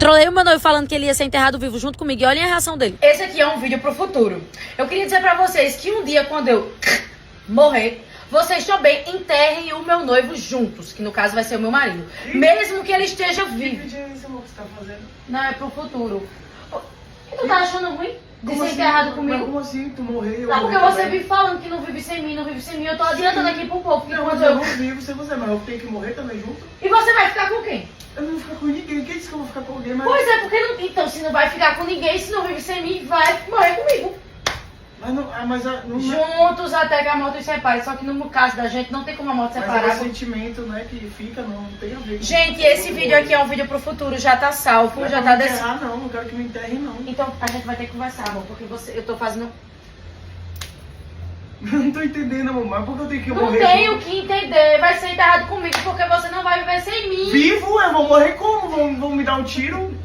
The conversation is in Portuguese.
Trolei o meu noivo falando que ele ia ser enterrado vivo junto comigo. E olhem a reação dele. Esse aqui é um vídeo pro futuro. Eu queria dizer pra vocês que um dia, quando eu morrer, vocês também enterrem o meu noivo juntos, que no caso vai ser o meu marido. Mesmo que ele esteja vivo. Que vídeo é esse, amor, que você tá fazendo? Não, é pro futuro. E tu tá achando ruim de Como ser assim? enterrado Mas comigo? como assim? Tu morreu? Não, porque morri você também? vive falando que não vive sem mim, não vive sem mim. Eu tô adiantando aqui pro povo. Porque Não, quando mas eu eu... não vivo sem você, mas eu tenho que morrer também junto. E você vai ficar com quem? Eu não vou ficar com ninguém. Quem disse que eu vou ficar com alguém? Mas... Pois é, porque não... Então, se não vai ficar com ninguém, se não vive sem mim, vai morrer comigo. Mas não... não Juntos até que a morte os separe. Só que no caso da gente, não tem como a morte mas separar. é o sentimento, né, que fica, não tem a ver com... Gente, esse vídeo aqui é um vídeo pro futuro. Já tá salvo, Não é já pra tá me decidido. enterrar, não. Não quero que me enterrem, não. Então, a gente vai ter que conversar, amor. Porque eu tô fazendo... Não tô entendendo, amor. Mas por que eu tenho que Não morrer? tenho junto? que entender. Vai ser enterrado comigo porque você não vai viver sem mim. Vivo? Eu vou morrer como? Vão me dar um tiro?